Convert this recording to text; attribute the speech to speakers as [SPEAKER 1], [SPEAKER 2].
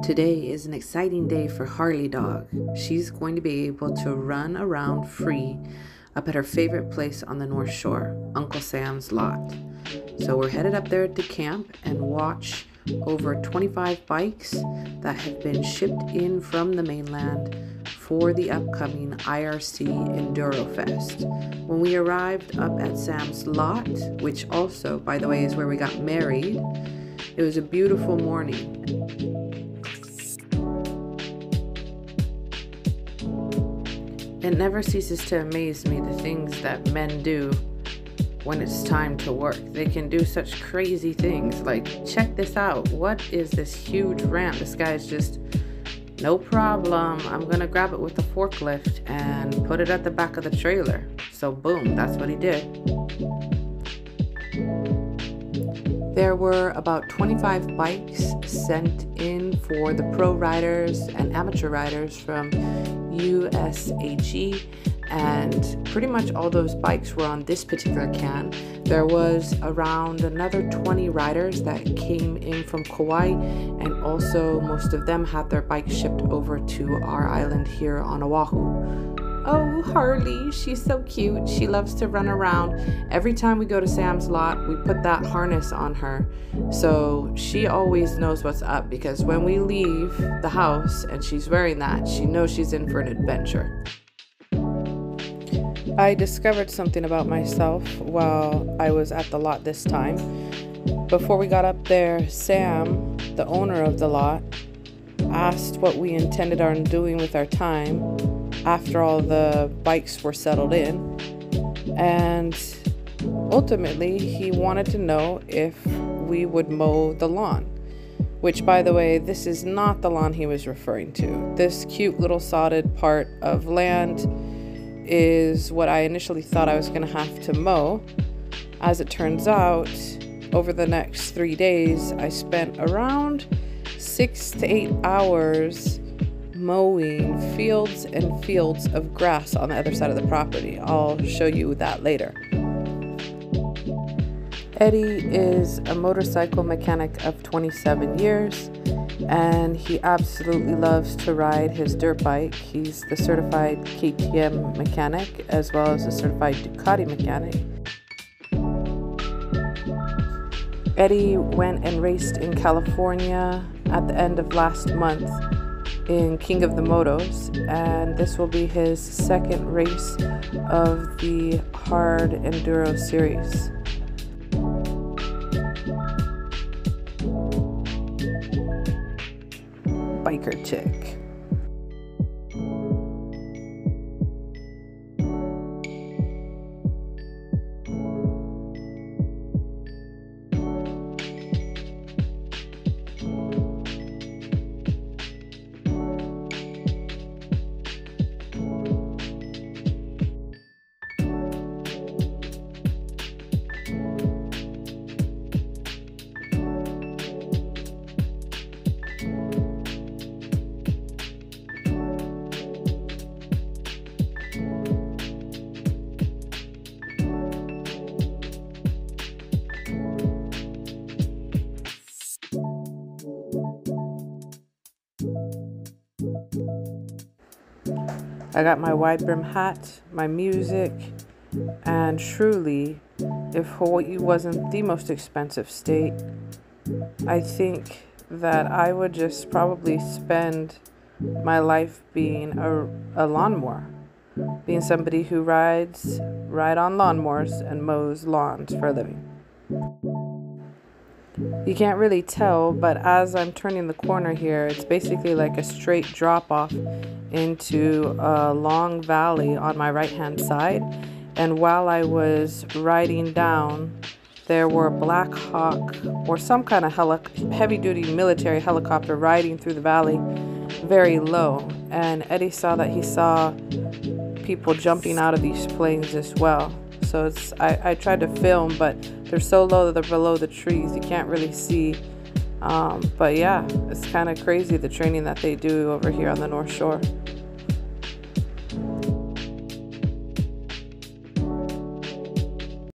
[SPEAKER 1] Today is an exciting day for Harley Dog. She's going to be able to run around free up at her favorite place on the North Shore, Uncle Sam's lot. So we're headed up there to camp and watch over 25 bikes that have been shipped in from the mainland for the upcoming IRC Endurofest. When we arrived up at Sam's lot, which also, by the way, is where we got married, it was a beautiful morning. It never ceases to amaze me the things that men do when it's time to work. They can do such crazy things, like, check this out. What is this huge ramp? This guy's just, no problem, I'm gonna grab it with a forklift and put it at the back of the trailer. So boom, that's what he did. There were about 25 bikes sent in for the pro riders and amateur riders from USAG, and pretty much all those bikes were on this particular can. There was around another 20 riders that came in from Kauai, and also most of them had their bikes shipped over to our island here on Oahu. Oh, Harley, she's so cute. She loves to run around. Every time we go to Sam's lot, we put that harness on her. So she always knows what's up, because when we leave the house and she's wearing that, she knows she's in for an adventure. I discovered something about myself while I was at the lot this time. Before we got up there, Sam, the owner of the lot, asked what we intended on doing with our time after all the bikes were settled in, and ultimately he wanted to know if we would mow the lawn, which, by the way, this is not the lawn he was referring to. This cute little sodded part of land is what I initially thought I was going to have to mow. As it turns out, over the next 3 days, I spent around 6 to 8 hours mowing fields and fields of grass on the other side of the property. I'll show you that later. Eddie is a motorcycle mechanic of 27 years, and he absolutely loves to ride his dirt bike. He's the certified KTM mechanic as well as a certified Ducati mechanic. Eddie went and raced in California at the end of last month in King of the Motos, and this will be his second race of the hard enduro series. Biker chick. I got my wide brim hat, my music, and truly, if Hawaii wasn't the most expensive state, I think that I would just probably spend my life being a lawnmower, being somebody who ride on lawnmowers and mows lawns for a living. You can't really tell, but as I'm turning the corner here, it's basically like a straight drop off into a long valley on my right hand side. And while I was riding down, there were Black Hawk or some kind of heavy duty military helicopter riding through the valley very low. And Eddie saw that he saw people jumping out of these planes as well. So I tried to film, but they're so low that they're below the trees, you can't really see. But yeah, it's kind of crazy the training that they do over here on the North Shore.